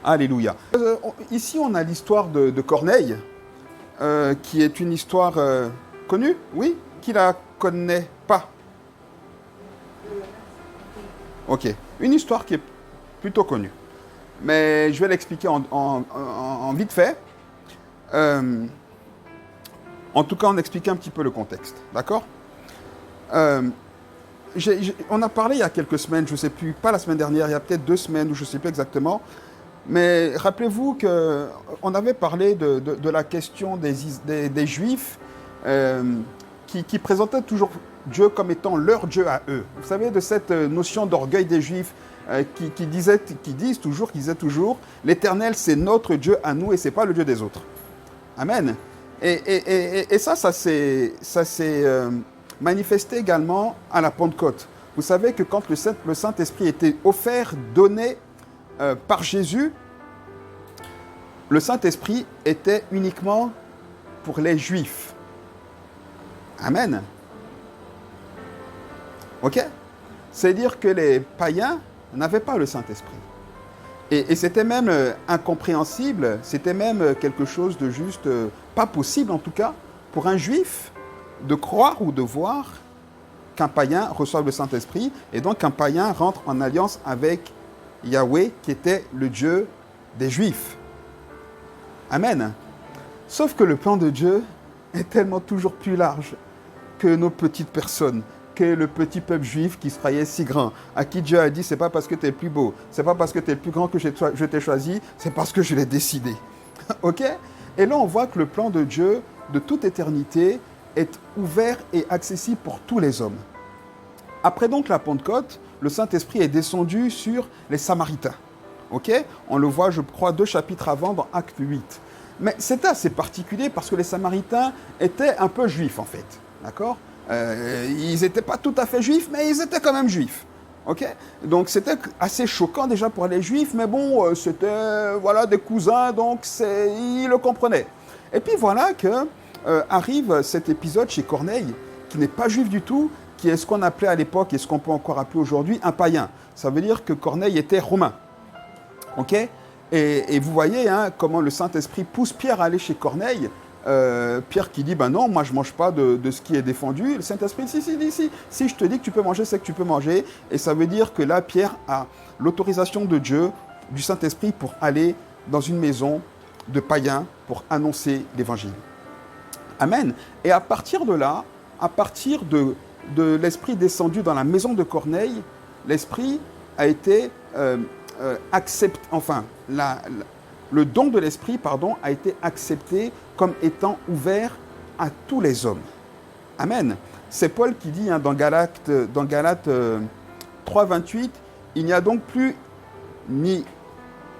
Alléluia. Ici, on a l'histoire de Corneille, qui est une histoire connue, oui? Qui la connaît pas? Ok. Une histoire qui est plutôt connue. Mais je vais l'expliquer en vite fait. En tout cas, on explique un petit peu le contexte. D'accord? On a parlé il y a quelques semaines, je ne sais plus, pas la semaine dernière, il y a peut-être 2 semaines, ou je ne sais plus exactement. Mais rappelez-vous qu'on avait parlé de la question des Juifs qui présentaient toujours Dieu comme étant leur Dieu à eux. Vous savez, de cette notion d'orgueil des Juifs qui disaient toujours, l'Éternel, c'est notre Dieu à nous et ce n'est pas le Dieu des autres. Amen. Et ça s'est manifesté également à la Pentecôte. Vous savez que quand le Saint-Esprit était offert, donné par Jésus, le Saint-Esprit était uniquement pour les Juifs. Amen. Ok? C'est-à-dire que les païens n'avaient pas le Saint-Esprit. Et c'était même incompréhensible, c'était même quelque chose de juste, pas possible en tout cas, pour un Juif de croire ou de voir qu'un païen reçoive le Saint-Esprit, et donc qu'un païen rentre en alliance avec Yahweh, qui était le Dieu des Juifs. Amen. Sauf que le plan de Dieu est tellement toujours plus large que nos petites personnes, que le petit peuple juif qui se croyait si grand, à qui Dieu a dit, c'est pas parce que tu es plus beau, c'est pas parce que tu es plus grand que je t'ai choisi, c'est parce que je l'ai décidé. Ok? Et là, on voit que le plan de Dieu, de toute éternité, est ouvert et accessible pour tous les hommes. Après donc la Pentecôte, le Saint-Esprit est descendu sur les Samaritains. Ok? On le voit, je crois, 2 chapitres avant, dans Acte 8. Mais c'était assez particulier parce que les Samaritains étaient un peu juifs, en fait. D'accord? Ils n'étaient pas tout à fait juifs, mais ils étaient quand même juifs. Ok? Donc c'était assez choquant déjà pour les juifs, mais bon, c'était voilà, des cousins, donc ils le comprenaient. Et puis voilà que arrive cet épisode chez Corneille, qui n'est pas juif du tout, qui est ce qu'on appelait à l'époque et ce qu'on peut encore appeler aujourd'hui un païen. Ça veut dire que Corneille était romain. Ok? Et vous voyez hein, comment le Saint-Esprit pousse Pierre à aller chez Corneille. Pierre qui dit, ben non, moi je ne mange pas de ce qui est défendu. Le Saint-Esprit dit, si je te dis que tu peux manger, c'est que tu peux manger. Et ça veut dire que là, Pierre a l'autorisation de Dieu, du Saint-Esprit, pour aller dans une maison de païens pour annoncer l'Évangile. Amen. Et à partir de là, à partir de l'Esprit descendu dans la maison de Corneille, l'Esprit a été accepté, enfin, le don de l'Esprit, a été accepté comme étant ouvert à tous les hommes. Amen. C'est Paul qui dit hein, dans Galates 3, 28, il n'y a donc plus ni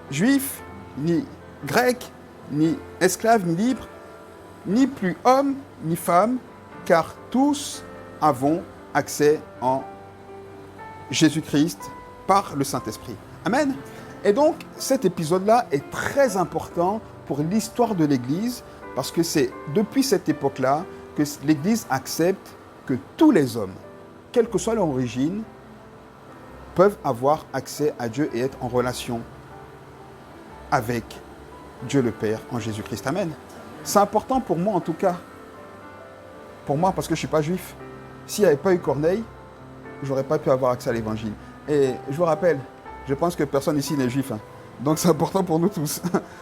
juif, ni grec, ni esclave, ni libre, ni plus homme, ni femme, car tous avons accès en Jésus-Christ par le Saint-Esprit. Amen. Et donc, cet épisode-là est très important pour l'histoire de l'Église, parce que c'est depuis cette époque-là que l'Église accepte que tous les hommes, quelle que soit leur origine, peuvent avoir accès à Dieu et être en relation avec Dieu le Père en Jésus-Christ. Amen. C'est important pour moi en tout cas. Pour moi, parce que je ne suis pas juif. S'il n'y avait pas eu Corneille, je n'aurais pas pu avoir accès à l'Évangile. Et je vous rappelle, je pense que personne ici n'est juif. Hein. Donc c'est important pour nous tous.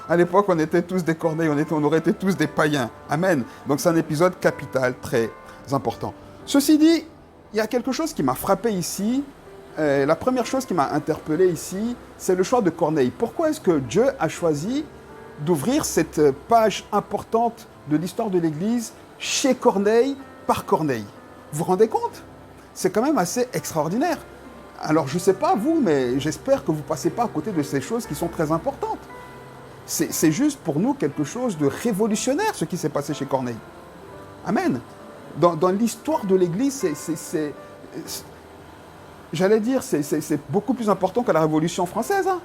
À l'époque, on était tous des Corneilles, on aurait été tous des païens. Amen. Donc c'est un épisode capital, très important. Ceci dit, il y a quelque chose qui m'a frappé ici. La première chose qui m'a interpellé ici, c'est le choix de Corneille. Pourquoi est-ce que Dieu a choisi d'ouvrir cette page importante de l'histoire de l'Église chez Corneille, par Corneille? Vous vous rendez compte? C'est quand même assez extraordinaire. Alors, je ne sais pas vous, mais j'espère que vous ne passez pas à côté de ces choses qui sont très importantes. C'est juste pour nous quelque chose de révolutionnaire, ce qui s'est passé chez Corneille. Amen. Dans l'histoire de l'Église, j'allais dire, c'est beaucoup plus important que la Révolution française. Hein.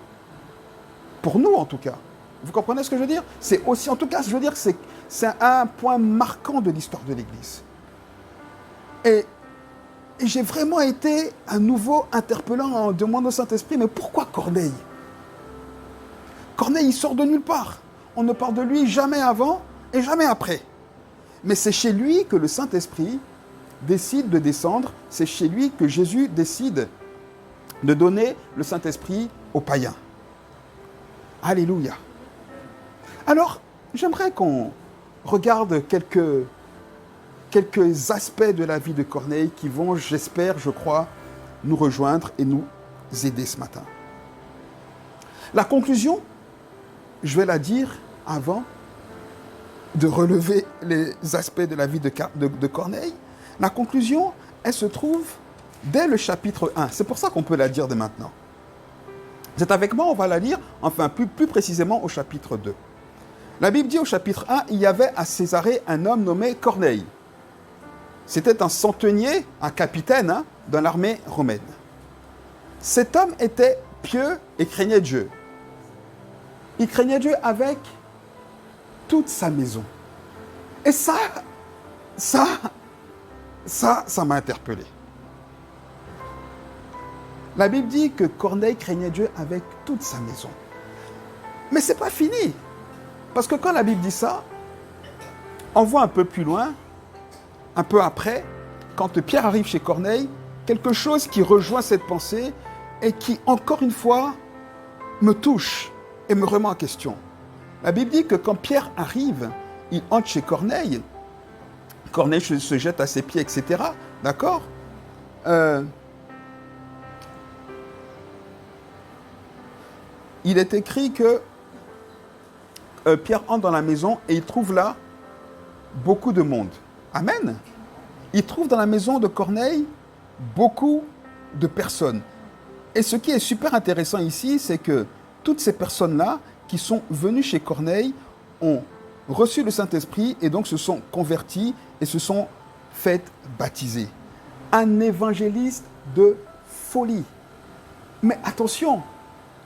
Pour nous, en tout cas. Vous comprenez ce que je veux dire? C'est aussi, en tout cas, je veux dire, c'est un point marquant de l'histoire de l'Église. Et j'ai vraiment été à nouveau interpellant en demandant au Saint-Esprit, mais pourquoi Corneille? Corneille, il sort de nulle part. On ne parle de lui jamais avant et jamais après. Mais c'est chez lui que le Saint-Esprit décide de descendre. C'est chez lui que Jésus décide de donner le Saint-Esprit aux païens. Alléluia. Alors, j'aimerais qu'on regarde quelques aspects de la vie de Corneille qui vont, j'espère, je crois, nous rejoindre et nous aider ce matin. La conclusion, je vais la dire avant de relever les aspects de la vie de Corneille. La conclusion, elle se trouve dès le chapitre 1. C'est pour ça qu'on peut la dire dès maintenant. Vous êtes avec moi, on va la lire, enfin plus précisément au chapitre 2. La Bible dit au chapitre 1, il y avait à Césarée un homme nommé Corneille. C'était un centenier, un capitaine dans l'armée romaine. Cet homme était pieux et craignait Dieu. Il craignait Dieu avec toute sa maison. Et ça m'a interpellé. La Bible dit que Corneille craignait Dieu avec toute sa maison. Mais ce n'est pas fini. Parce que quand la Bible dit ça, on voit un peu plus loin, un peu après, quand Pierre arrive chez Corneille, quelque chose qui rejoint cette pensée et qui, encore une fois, me touche et me remet en question. La Bible dit que quand Pierre arrive, il entre chez Corneille, Corneille se jette à ses pieds, etc. D'accord ? Il est écrit que Pierre entre dans la maison et il trouve là beaucoup de monde. Amen. Il trouve dans la maison de Corneille beaucoup de personnes. Et ce qui est super intéressant ici, c'est que toutes ces personnes-là qui sont venues chez Corneille ont reçu le Saint-Esprit et donc se sont converties et se sont faites baptiser. Un évangéliste de folie. Mais attention,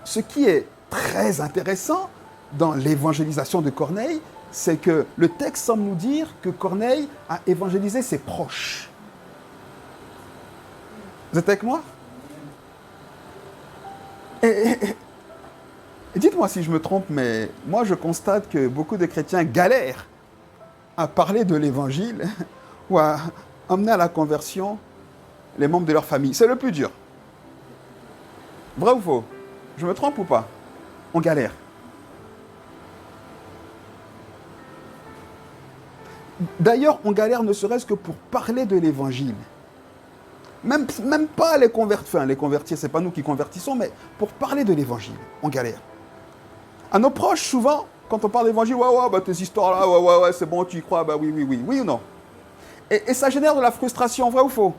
ce qui est très intéressant dans l'évangélisation de Corneille, c'est que le texte semble nous dire que Corneille a évangélisé ses proches. Vous êtes avec moi ? Et dites-moi si je me trompe, mais moi je constate que beaucoup de chrétiens galèrent à parler de l'évangile ou à amener à la conversion les membres de leur famille. C'est le plus dur. Vrai ou faux ? Je me trompe ou pas ? On galère. D'ailleurs, on galère ne serait-ce que pour parler de l'évangile. Même pas les convertir. Enfin, les convertir, ce n'est pas nous qui convertissons, mais pour parler de l'évangile, on galère. À nos proches, souvent, quand on parle d'évangile, ouais, tes histoires là, ouais, c'est bon, tu y crois, bah oui, oui ou non. Et ça génère de la frustration, vrai ou faux ?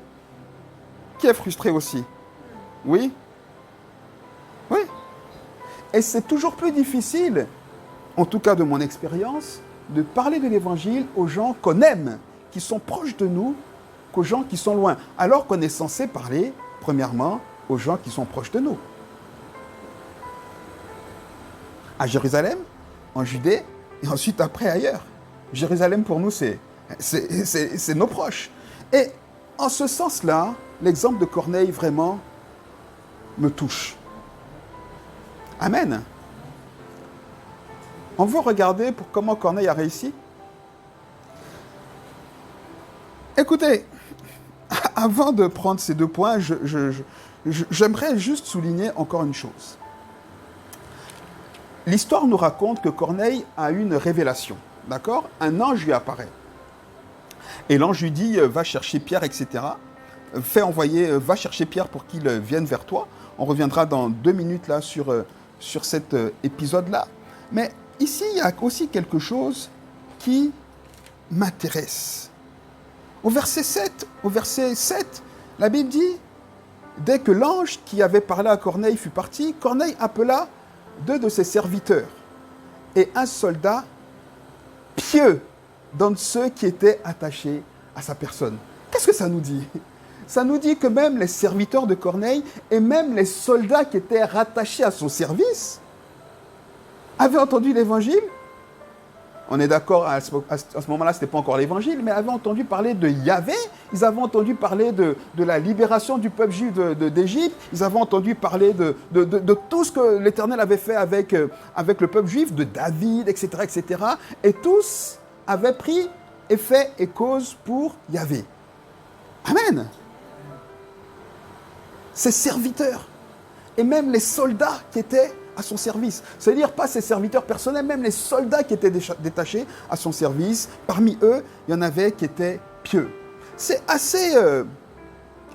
Qui est frustré aussi ? Oui ? Oui. Et c'est toujours plus difficile, en tout cas de mon expérience, de parler de l'évangile aux gens qu'on aime, qui sont proches de nous, qu'aux gens qui sont loin. Alors qu'on est censé parler, premièrement, aux gens qui sont proches de nous. À Jérusalem, en Judée, et ensuite après ailleurs. Jérusalem pour nous, c'est nos proches. Et en ce sens-là, l'exemple de Corneille vraiment me touche. Amen. On veut regarder pour comment Corneille a réussi. Écoutez, avant de prendre ces deux points, j'aimerais juste souligner encore une chose. L'histoire nous raconte que Corneille a eu une révélation, d'accord ? Un ange lui apparaît. Et l'ange lui dit, va chercher Pierre, etc. Va chercher Pierre pour qu'il vienne vers toi. On reviendra dans 2 minutes là sur cet épisode-là. Mais ici, il y a aussi quelque chose qui m'intéresse. Au verset 7, la Bible dit, dès que l'ange qui avait parlé à Corneille fut parti, Corneille appela 2 de ses serviteurs et un soldat pieux d'entre ceux qui étaient attachés à sa personne. Qu'est-ce que ça nous dit ? Ça nous dit que même les serviteurs de Corneille et même les soldats qui étaient rattachés à son service avaient entendu l'évangile. On est d'accord, à ce moment-là, ce n'était pas encore l'évangile, mais avaient entendu parler de Yahvé. ils avaient entendu parler de la libération du peuple juif d'Égypte, ils avaient entendu parler de tout ce que l'Éternel avait fait avec le peuple juif, de David, etc., etc. Et tous avaient pris effet et cause pour Yahvé. Amen. Ses serviteurs, et même les soldats qui étaient à son service. C'est-à-dire pas ses serviteurs personnels, même les soldats qui étaient détachés à son service. Parmi eux, il y en avait qui étaient pieux. C'est assez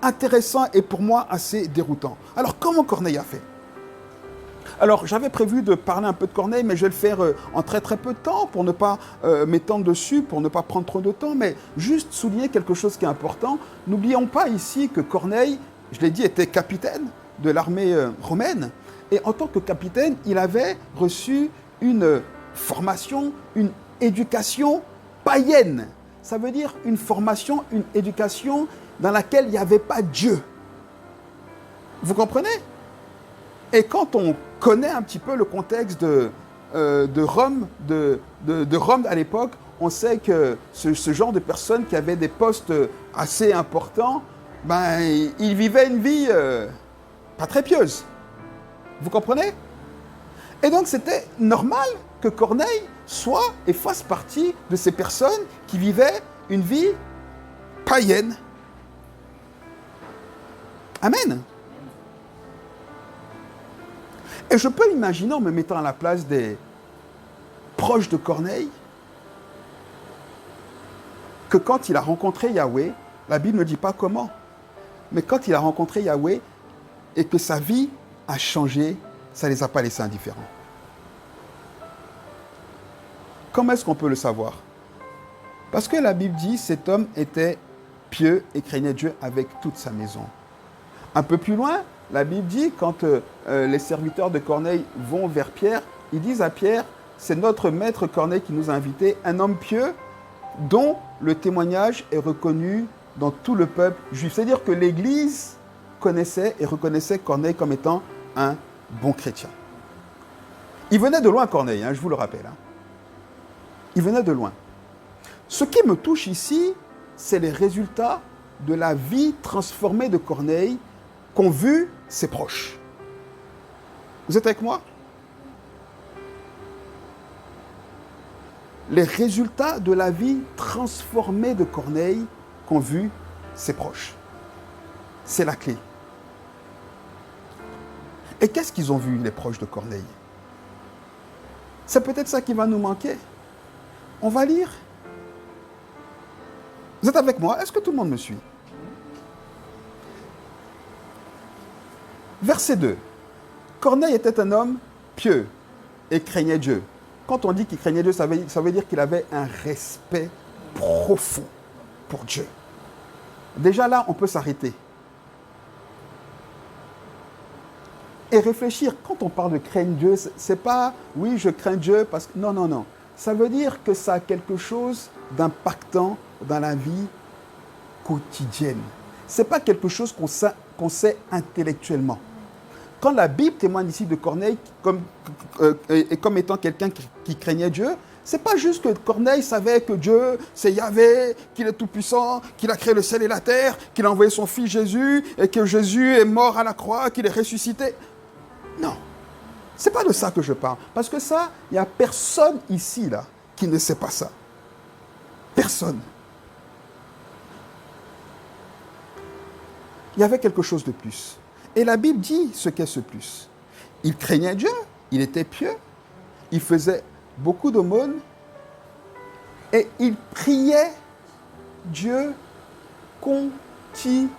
intéressant et pour moi assez déroutant. Alors, comment Corneille a fait? Alors, j'avais prévu de parler un peu de Corneille, mais je vais le faire en très très peu de temps pour ne pas m'étendre dessus, pour ne pas prendre trop de temps, mais juste souligner quelque chose qui est important. N'oublions pas ici que Corneille, je l'ai dit, était capitaine de l'armée romaine. Et en tant que capitaine, il avait reçu une formation, une éducation païenne. Ça veut dire une formation, une éducation dans laquelle il n'y avait pas Dieu. Vous comprenez? Et quand on connaît un petit peu le contexte de Rome, de Rome à l'époque, on sait que ce genre de personnes qui avaient des postes assez importants, ben, ils vivaient une vie pas très pieuse. Vous comprenez? Et donc c'était normal que Corneille soit et fasse partie de ces personnes qui vivaient une vie païenne. Amen. Et je peux imaginer, en me mettant à la place des proches de Corneille, que quand il a rencontré Yahweh, la Bible ne dit pas comment, mais quand il a rencontré Yahweh et que sa vie a changé, ça ne les a pas laissés indifférents. Comment est-ce qu'on peut le savoir? Parce que la Bible dit, cet homme était pieux et craignait Dieu avec toute sa maison. Un peu plus loin, la Bible dit, quand les serviteurs de Corneille vont vers Pierre, ils disent à Pierre, c'est notre maître Corneille qui nous a invités, un homme pieux dont le témoignage est reconnu dans tout le peuple juif. C'est-à-dire que l'Église connaissait et reconnaissait Corneille comme étant un bon chrétien. Il venait de loin, Corneille, je vous le rappelle. Il venait de loin. Ce qui me touche ici, c'est les résultats de la vie transformée de Corneille qu'ont vu ses proches. Vous êtes avec moi? Les résultats de la vie transformée de Corneille qu'ont vu ses proches. C'est la clé. Et qu'est-ce qu'ils ont vu, les proches de Corneille? C'est peut-être ça qui va nous manquer. On va lire. Vous êtes avec moi? Est-ce que tout le monde me suit? Verset 2. Corneille était un homme pieux et craignait Dieu. Quand on dit qu'il craignait Dieu, ça veut dire qu'il avait un respect profond pour Dieu. Déjà là, on peut s'arrêter. Et réfléchir, quand on parle de craindre Dieu, c'est pas « oui, je crains Dieu » parce que... Non, non, non. Ça veut dire que ça a quelque chose d'impactant dans la vie quotidienne. Ce n'est pas quelque chose qu'on sait intellectuellement. Quand la Bible témoigne ici de Corneille comme étant quelqu'un qui craignait Dieu, ce n'est pas juste que Corneille savait que Dieu, c'est Yahvé, qu'il est tout-puissant, qu'il a créé le ciel et la terre, qu'il a envoyé son fils Jésus, et que Jésus est mort à la croix, qu'il est ressuscité. Non, ce n'est pas de ça que je parle. Parce que ça, il n'y a personne ici là, qui ne sait pas ça. Personne. Il y avait quelque chose de plus. Et la Bible dit ce qu'est ce plus. Il craignait Dieu, il était pieux, il faisait beaucoup d'aumônes et il priait Dieu continuellement.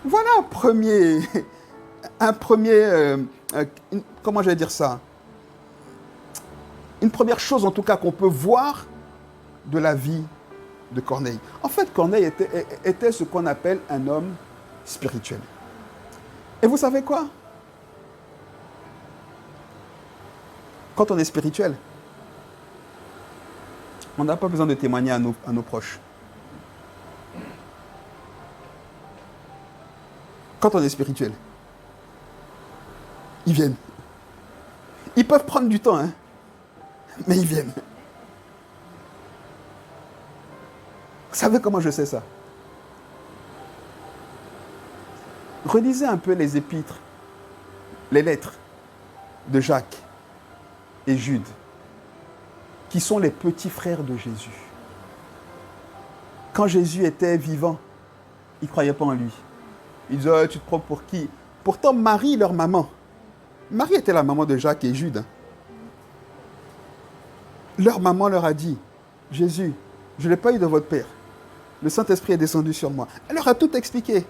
Voilà comment je vais dire ça? Une première chose en tout cas qu'on peut voir de la vie de Corneille. En fait, Corneille était ce qu'on appelle un homme spirituel. Et vous savez quoi? Quand on est spirituel, on n'a pas besoin de témoigner à nos proches. Quand on est spirituel, ils viennent. Ils peuvent prendre du temps, mais ils viennent. savez comment je sais ça? Relisez un peu les épîtres, les lettres de Jacques et Jude, qui sont les petits frères de Jésus. Quand Jésus était vivant, ils ne croyaient pas en lui. Ils disaient, tu te prends pour qui? Pourtant, Marie, leur maman, Marie était la maman de Jacques et Jude. Leur maman leur a dit, Jésus, je ne l'ai pas eu de votre père. Le Saint-Esprit est descendu sur moi. Elle leur a tout expliqué.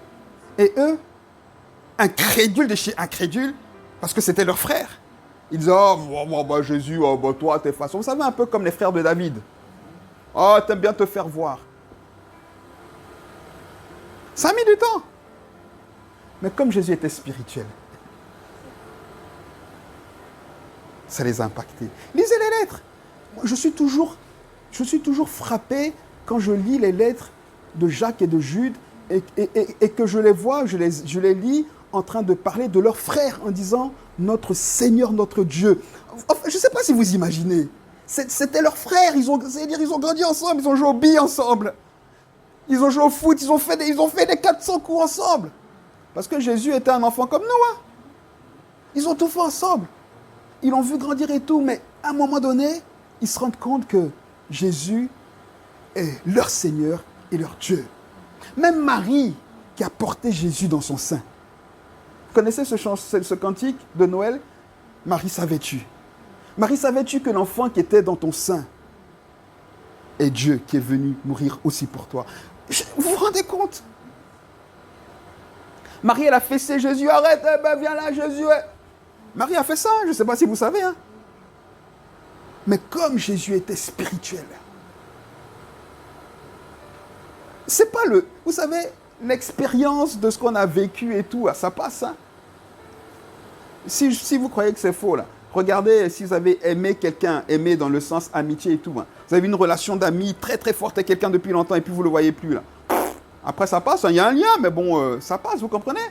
Et eux, incrédules de chez incrédules, parce que c'était leur frère. Ils disaient, oh, Jésus, toi, t'es façon. Vous savez, un peu comme les frères de David. Oh, t'aimes bien te faire voir. Ça a mis du temps. Mais comme Jésus était spirituel, ça les a impactés. Lisez les lettres. Je suis toujours frappé quand je lis les lettres de Jacques et de Jude et que je les vois, je les lis en train de parler de leurs frères en disant notre Seigneur, notre Dieu. Enfin, je ne sais pas si vous imaginez. C'était leurs frères, ils ont grandi ensemble, ils ont joué aux billes ensemble. Ils ont joué au foot, ils ont fait des 400 coups ensemble. Parce que Jésus était un enfant comme nous. Hein. Ils ont tout fait ensemble. Ils l'ont vu grandir et tout, mais à un moment donné, ils se rendent compte que Jésus est leur Seigneur et leur Dieu. Même Marie, qui a porté Jésus dans son sein. Vous connaissez ce cantique de Noël? Marie, savais-tu? Marie, savais-tu que l'enfant qui était dans ton sein est Dieu qui est venu mourir aussi pour toi? Vous vous rendez compte? Marie, elle a fessé Jésus. Arrête, viens là, Jésus. Marie a fait ça, je ne sais pas si vous savez. Hein. Mais comme Jésus était spirituel, c'est pas vous savez, l'expérience de ce qu'on a vécu et tout, ça passe. Hein. Si vous croyez que c'est faux, là, regardez si vous avez aimé quelqu'un, aimé dans le sens amitié et tout. Hein. Vous avez une relation d'amis très très forte avec quelqu'un depuis longtemps et puis vous ne le voyez plus. Là. Après, ça passe, il y a un lien, mais bon, ça passe, vous comprenez?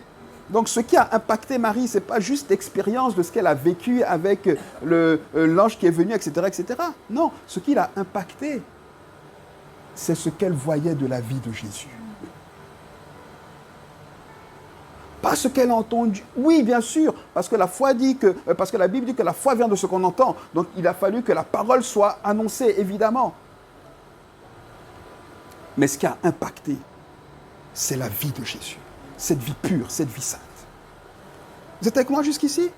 Donc, ce qui a impacté Marie, ce n'est pas juste l'expérience de ce qu'elle a vécu avec l'ange qui est venu, etc., etc. Non, ce qui l'a impacté, c'est ce qu'elle voyait de la vie de Jésus. Pas ce qu'elle a entendu. Oui, bien sûr, parce que parce que la Bible dit que la foi vient de ce qu'on entend. Donc, il a fallu que la parole soit annoncée, évidemment. Mais ce qui a impacté, c'est la vie de Jésus. Cette vie pure, cette vie sainte. Vous êtes avec moi jusqu'ici?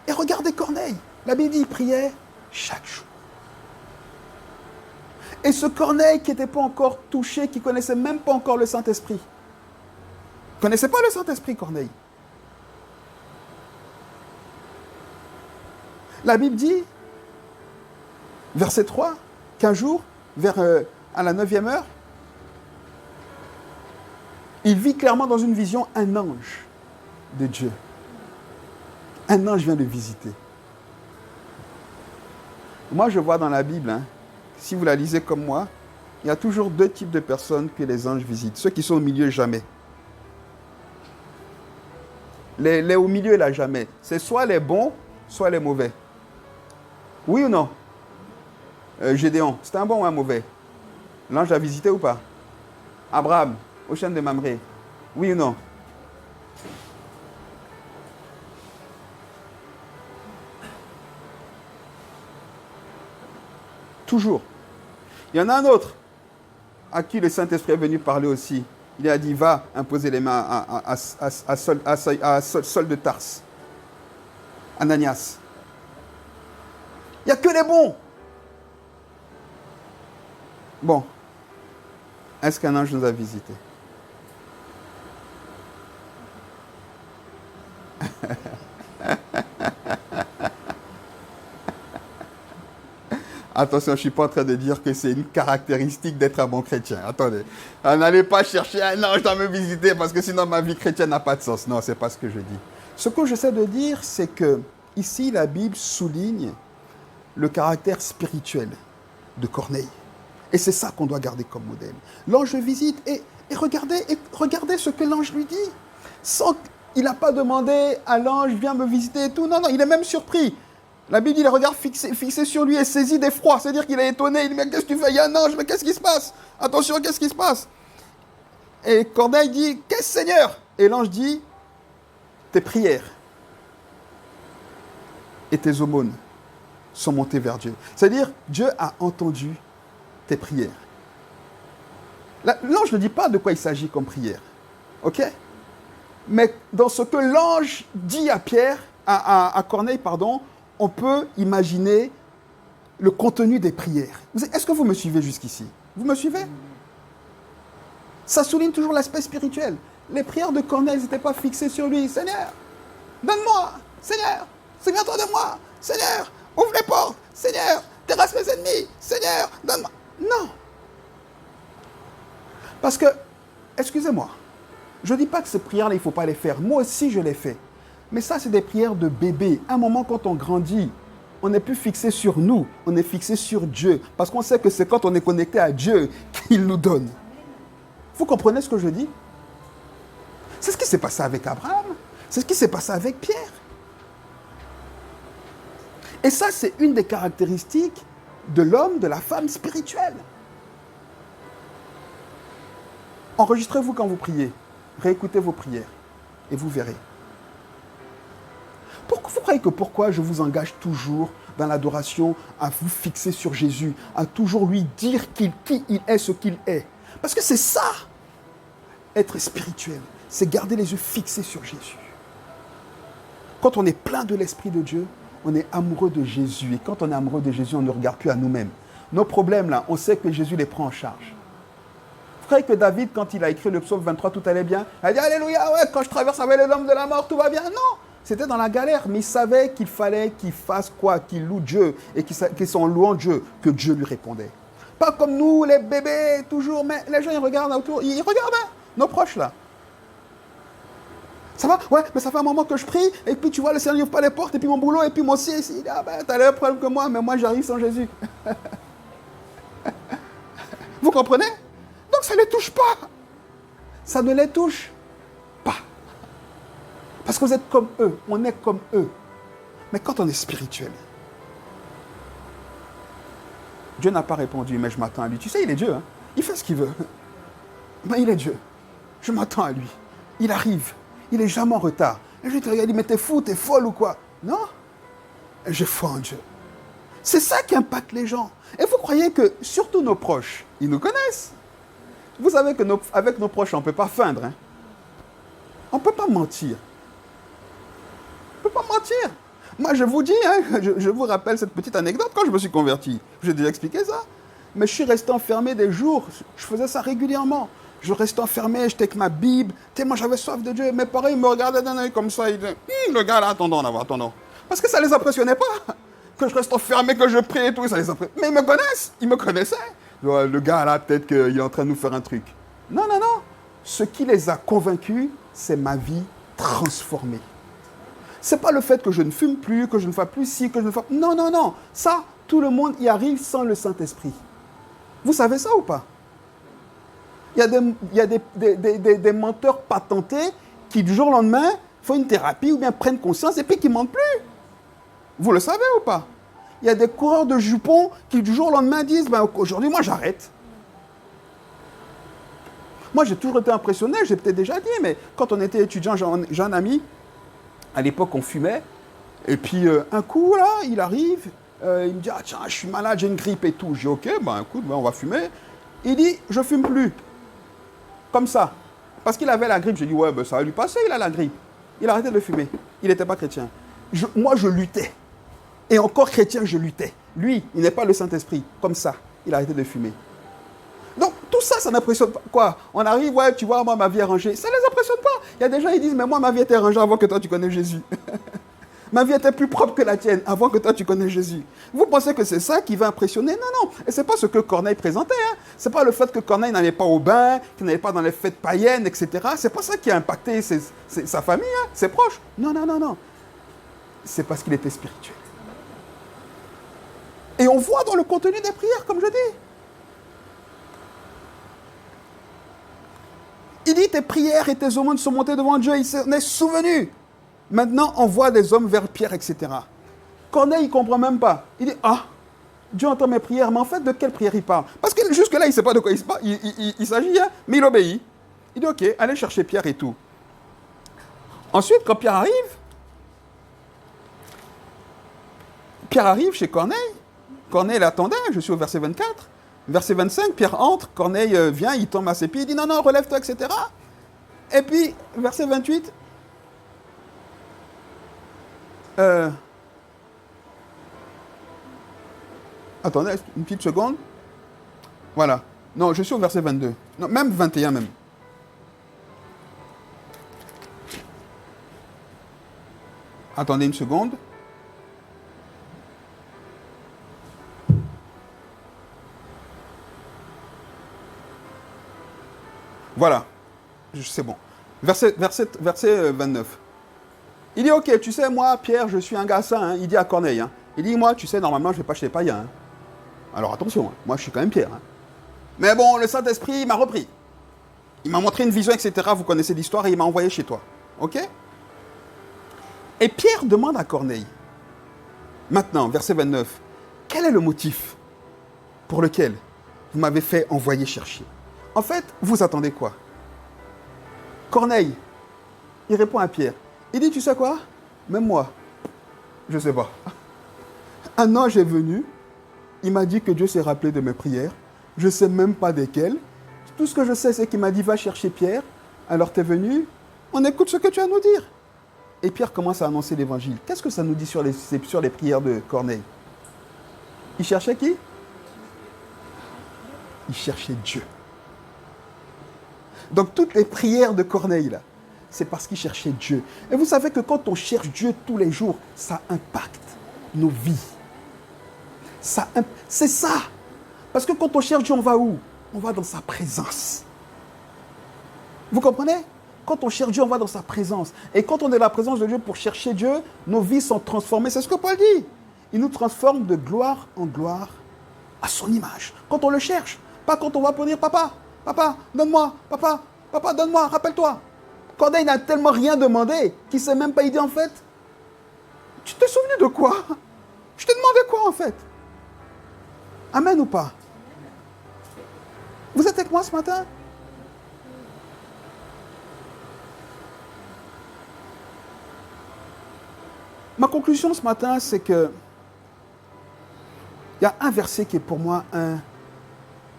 Et regardez Corneille. La Bible dit qu'il priait chaque jour. Et ce Corneille qui n'était pas encore touché, qui ne connaissait même pas encore le Saint-Esprit. Vous ne connaissez pas le Saint-Esprit, Corneille? La Bible dit, verset 3, qu'un jour, à la 9e heure, il vit clairement dans une vision un ange de Dieu. Un ange vient de visiter. Moi, je vois dans la Bible, hein, si vous la lisez comme moi, il y a toujours deux types de personnes que les anges visitent. Ceux qui sont au milieu, jamais. Les au milieu, là, jamais. C'est soit les bons, soit les mauvais. Oui ou non? Gédéon, c'était un bon ou un mauvais? L'ange l'a visité ou pas? Abraham, au chêne de Mamré. Oui ou non? Toujours. Il y en a un autre à qui le Saint-Esprit est venu parler aussi. Il a dit, va imposer les mains à Saul de Tarse. Ananias. Il n'y a que les bons. Bon. Est-ce qu'un ange nous a visités? Attention, je ne suis pas en train de dire que c'est une caractéristique d'être un bon chrétien. Attendez. N'allez pas chercher un ange à me visiter parce que sinon ma vie chrétienne n'a pas de sens. Non, ce n'est pas ce que je dis. Ce que j'essaie de dire, c'est que ici, la Bible souligne le caractère spirituel de Corneille. Et c'est ça qu'on doit garder comme modèle. L'ange visite et regardez ce que l'ange lui dit. Il n'a pas demandé à l'ange, viens me visiter et tout. Non, il est même surpris. La Bible dit les regards fixés sur lui et saisi d'effroi. C'est-à-dire qu'il est étonné. Il dit, mais qu'est-ce que tu fais? Il y a un ange, mais qu'est-ce qui se passe? Attention, qu'est-ce qui se passe? Et Corneille dit, qu'est-ce Seigneur? Et l'ange dit, tes prières et tes aumônes sont montées vers Dieu. C'est-à-dire, Dieu a entendu tes prières. L'ange ne dit pas de quoi il s'agit comme prière. Ok? Mais dans ce que l'ange dit à Pierre, à Corneille, pardon, on peut imaginer le contenu des prières. Est-ce que vous me suivez jusqu'ici? Vous me suivez? Ça souligne toujours l'aspect spirituel. Les prières de Corneille n'étaient pas fixées sur lui. Seigneur, donne-moi. Seigneur, souviens-toi de moi. Seigneur, ouvre les portes. Seigneur, terrasse mes ennemis. Seigneur, donne-moi. Non. Parce que, excusez-moi, je ne dis pas que ces prières-là, il ne faut pas les faire. Moi aussi, je les fais. Mais ça, c'est des prières de bébé. À un moment, quand on grandit, on n'est plus fixé sur nous, on est fixé sur Dieu. Parce qu'on sait que c'est quand on est connecté à Dieu qu'il nous donne. Vous comprenez ce que je dis? C'est ce qui s'est passé avec Abraham. C'est ce qui s'est passé avec Pierre. Et ça, c'est une des caractéristiques de l'homme, de la femme spirituelle. Enregistrez-vous quand vous priez. Réécoutez vos prières. Et vous verrez. Vous croyez que pourquoi je vous engage toujours dans l'adoration à vous fixer sur Jésus, à toujours lui dire qui il est, ce qu'il est? Parce que c'est ça, être spirituel, c'est garder les yeux fixés sur Jésus. Quand on est plein de l'Esprit de Dieu, on est amoureux de Jésus. Et quand on est amoureux de Jésus, on ne regarde plus à nous-mêmes. Nos problèmes, là, on sait que Jésus les prend en charge. Vous croyez que David, quand il a écrit le psaume 23, tout allait bien? Il a dit, Alléluia, ouais, quand je traverse avec les hommes de la mort, tout va bien. Non! C'était dans la galère, mais il savait qu'il fallait qu'il fasse quoi? Qu'il loue Dieu et qu'il soit en louant Dieu, que Dieu lui répondait. Pas comme nous, les bébés, toujours, mais les gens, ils regardent autour, ils regardent, hein, nos proches, là. Ça va? Ouais, mais ça fait un moment que je prie, et puis tu vois, le Seigneur n'ouvre pas les portes, et puis mon boulot, et puis moi aussi, il dit, ah ben, t'as le même problème que moi, mais moi, j'arrive sans Jésus. Vous comprenez? Donc, ça ne les touche pas. Ça ne les touche pas. Parce que vous êtes comme eux, on est comme eux. Mais quand on est spirituel, Dieu n'a pas répondu, mais je m'attends à lui. Tu sais, il est Dieu, hein? Il fait ce qu'il veut. Mais il est Dieu. Je m'attends à lui. Il arrive. Il n'est jamais en retard. Et je te regarde, il dit, mais t'es fou, t'es folle ou quoi? Non. J'ai foi en Dieu. C'est ça qui impacte les gens. Et vous croyez que, surtout nos proches, ils nous connaissent. Vous savez qu'avec nos proches, on ne peut pas feindre. Hein? On ne peut pas mentir. On ne peut pas mentir. Moi, je vous dis, hein, je vous rappelle cette petite anecdote quand je me suis converti. J'ai déjà expliqué ça. Mais je suis resté enfermé des jours. Je faisais ça régulièrement. Je restais enfermé, j'étais avec ma Bible. Tellement j'avais soif de Dieu. Mes parents, ils me regardaient d'un œil comme ça. Ils disaient, le gars là, attendons. Parce que ça ne les impressionnait pas. Que je reste enfermé, que je prie et tout. Ça les impressionnait. Mais ils me connaissent. Ils me connaissaient. Le gars là, peut-être qu'il est en train de nous faire un truc. Non. Ce qui les a convaincus, c'est ma vie transformée. Ce n'est pas le fait que je ne fume plus, que je ne fasse plus ci, que je ne fasse... Non. Ça, tout le monde y arrive sans le Saint-Esprit. Vous savez ça ou pas? Il y a des menteurs patentés qui, du jour au lendemain, font une thérapie ou bien prennent conscience et puis qui ne mentent plus. Vous le savez ou pas? Il y a des coureurs de jupons qui, du jour au lendemain, disent aujourd'hui, moi, j'arrête. Moi, j'ai toujours été impressionné, j'ai peut-être déjà dit, mais quand on était étudiant, j'ai un ami, à l'époque, on fumait, et puis un coup, là, il arrive, il me dit, ah tiens, je suis malade, j'ai une grippe et tout. Je dis, ok, écoute, on va fumer. Il dit, je fume plus. Comme ça. Parce qu'il avait la grippe. J'ai dit, ouais, ça va lui passer, il a la grippe. Il a arrêté de fumer. Il n'était pas chrétien. Moi, je luttais. Et encore chrétien, je luttais. Lui, il n'est pas le Saint-Esprit. Comme ça, il a arrêté de fumer. Donc, tout ça, ça n'impressionne pas. Quoi? On arrive, ouais, tu vois, moi, ma vie est rangée. Ça ne les impressionne pas. Il y a des gens qui disent, mais moi, ma vie était rangée avant que toi, tu connais Jésus. Ma vie était plus propre que la tienne avant que toi, tu connais Jésus. Vous pensez que c'est ça qui va impressionner? Non. Et ce n'est pas ce que Corneille présentait. Hein. Ce n'est pas le fait que Corneille n'allait pas au bain, qu'il n'allait pas dans les fêtes païennes, etc. Ce n'est pas ça qui a impacté sa famille, hein, ses proches. Non. C'est parce qu'il était spirituel. Et on voit dans le contenu des prières, comme je dis. Il dit, tes prières et tes aumônes sont montées devant Dieu, il s'en est souvenu. Maintenant, on voit des hommes vers Pierre, etc. Corneille, il ne comprend même pas. Il dit, ah, Dieu entend mes prières, mais en fait, de quelle prière il parle? Parce que jusque-là, il ne sait pas de quoi il s'agit, hein, mais il obéit. Il dit, ok, allez chercher Pierre et tout. Ensuite, quand Pierre arrive chez Corneille. Corneille l'attendait, je suis au verset 24. Verset 25, Pierre entre, Corneille vient, il tombe à ses pieds, il dit, non, non, relève-toi, etc. Et puis, verset 28, attendez, une petite seconde. Voilà. Non, je suis au verset 22. Non, même 21 même. Attendez une seconde. Voilà. C'est bon. Verset 29. Il dit, ok, tu sais, moi, Pierre, je suis un gars saint. Hein. Il dit à Corneille. Hein. Il dit, moi, tu sais, normalement, je ne vais pas chez les païens. Hein. Alors attention, hein. Moi, je suis quand même Pierre. Hein. Mais bon, le Saint-Esprit m'a repris. Il m'a montré une vision, etc. Vous connaissez l'histoire et il m'a envoyé chez toi. Ok? Et Pierre demande à Corneille, maintenant, verset 29, quel est le motif pour lequel vous m'avez fait envoyer chercher? En fait, vous attendez quoi? Corneille, il répond à Pierre. Il dit, tu sais quoi? Même moi, je ne sais pas. Un ange est venu, il m'a dit que Dieu s'est rappelé de mes prières. Je ne sais même pas desquelles. Tout ce que je sais, c'est qu'il m'a dit, va chercher Pierre. Alors tu es venu, on écoute ce que tu as à nous dire. Et Pierre commence à annoncer l'évangile. Qu'est-ce que ça nous dit sur les prières de Corneille? Il cherchait qui? Il cherchait Dieu. Donc toutes les prières de Corneille, là, c'est parce qu'il cherchait Dieu. Et vous savez que quand on cherche Dieu tous les jours, ça impacte nos vies. C'est ça. Parce que quand on cherche Dieu, on va où? On va dans sa présence. Vous comprenez? Quand on cherche Dieu, on va dans sa présence. Et quand on est dans la présence de Dieu pour chercher Dieu, nos vies sont transformées. C'est ce que Paul dit. Il nous transforme de gloire en gloire à son image. Quand on le cherche. Pas quand on va pour dire, papa, papa, donne-moi, papa, papa, donne-moi, rappelle-toi. Corneille n'a tellement rien demandé qu'il ne s'est même pas dit, en fait, tu t'es souvenu de quoi? Je t'ai demandé quoi, en fait? Amen ou pas? Vous êtes avec moi ce matin? Ma conclusion ce matin, c'est que il y a un verset qui est pour moi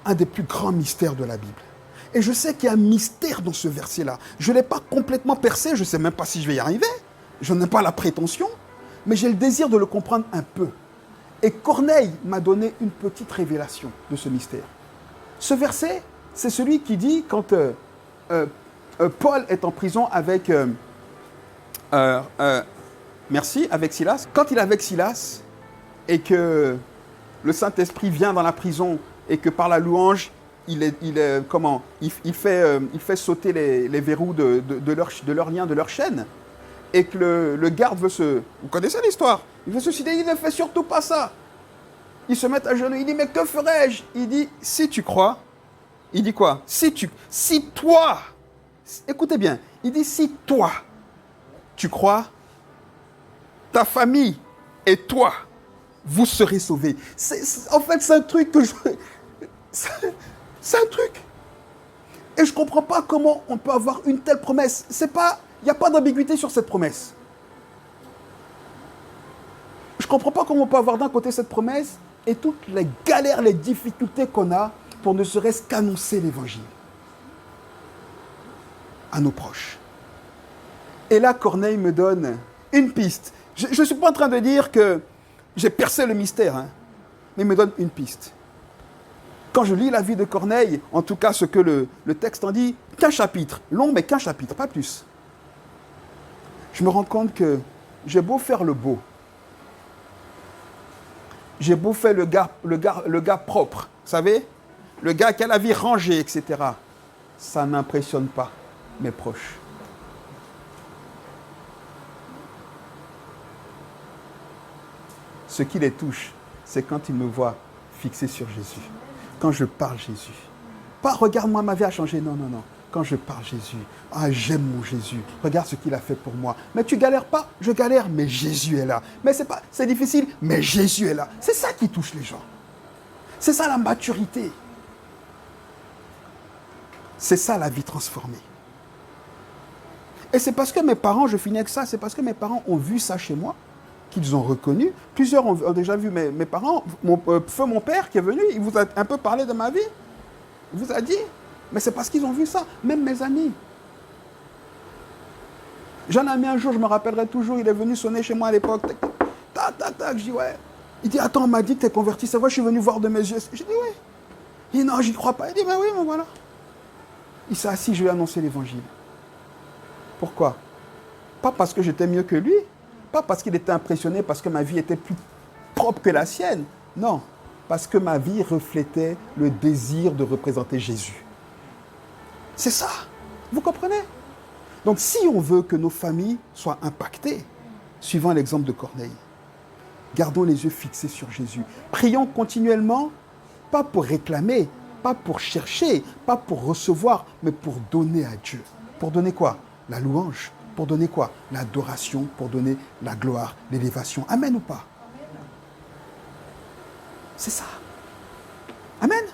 un des plus grands mystères de la Bible. Et je sais qu'il y a un mystère dans ce verset-là. Je ne l'ai pas complètement percé, je ne sais même pas si je vais y arriver. Je n'ai pas la prétention, mais j'ai le désir de le comprendre un peu. Et Corneille m'a donné une petite révélation de ce mystère. Ce verset, c'est celui qui dit quand Paul est en prison avec... avec Silas. Quand il est avec Silas et que le Saint-Esprit vient dans la prison et que par la louange, il fait sauter les verrous de leur lien, de leur chaîne, et que le garde veut se... Vous connaissez l'histoire? Il veut se suicider, il ne fait surtout pas ça. Ils se mettent à genoux, il dit, mais que ferais-je? Il dit, si tu crois, il dit quoi? Si toi, écoutez bien, il dit, si toi, tu crois, ta famille et toi, vous serez sauvés. En fait, c'est un truc que c'est un truc. Et je ne comprends pas comment on peut avoir une telle promesse. Il n'y a pas d'ambiguïté sur cette promesse. Je ne comprends pas comment on peut avoir d'un côté cette promesse et toutes les galères, les difficultés qu'on a pour ne serait-ce qu'annoncer l'évangile à nos proches. Et là, Corneille me donne une piste. Je ne suis pas en train de dire que j'ai percé le mystère, hein, mais il me donne une piste. Quand je lis la vie de Corneille, en tout cas ce que le texte en dit, qu'un chapitre, long mais qu'un chapitre, pas plus. Je me rends compte que j'ai beau faire le beau, j'ai beau faire le gars propre, vous savez, le gars qui a la vie rangée, etc. Ça n'impressionne pas mes proches. Ce qui les touche, c'est quand ils me voient fixé sur Jésus. Quand je parle Jésus. Pas regarde-moi, ma vie a changé. Non, non, non. quand je parle Jésus, ah, j'aime mon Jésus, regarde ce qu'il a fait pour moi. Mais tu galères pas? Je galère, mais Jésus est là. Mais c'est difficile, mais Jésus est là. C'est ça qui touche les gens. C'est ça la maturité. C'est ça la vie transformée. Et c'est parce que mes parents, je finis avec ça, c'est parce que mes parents ont vu ça chez moi, qu'ils ont reconnu. Plusieurs ont déjà vu mes parents. Mon père qui est venu, il vous a un peu parlé de ma vie. Il vous a dit. Mais c'est parce qu'ils ont vu ça. Même mes amis. J'en ai ami un jour, je me rappellerai toujours, il est venu sonner chez moi à l'époque. Tac, tac, tac. Je dis ouais. Il dit attends, on m'a dit que tu es converti. C'est vrai, je suis venu voir de mes yeux. Je dis oui. Il dit non, j'y crois pas. Il dit mais oui, mais voilà. Il s'est assis, je lui ai annoncé l'évangile. Pourquoi? Pas parce que j'étais mieux que lui. Pas parce qu'il était impressionné, parce que ma vie était plus propre que la sienne. Non. Parce que ma vie reflétait le désir de représenter Jésus. C'est ça. Vous comprenez? Donc, si on veut que nos familles soient impactées, suivant l'exemple de Corneille, gardons les yeux fixés sur Jésus. Prions continuellement, pas pour réclamer, pas pour chercher, pas pour recevoir, mais pour donner à Dieu. Pour donner quoi? La louange. Pour donner quoi? L'adoration, pour donner la gloire, l'élévation. Amen ou pas? C'est ça. Amen.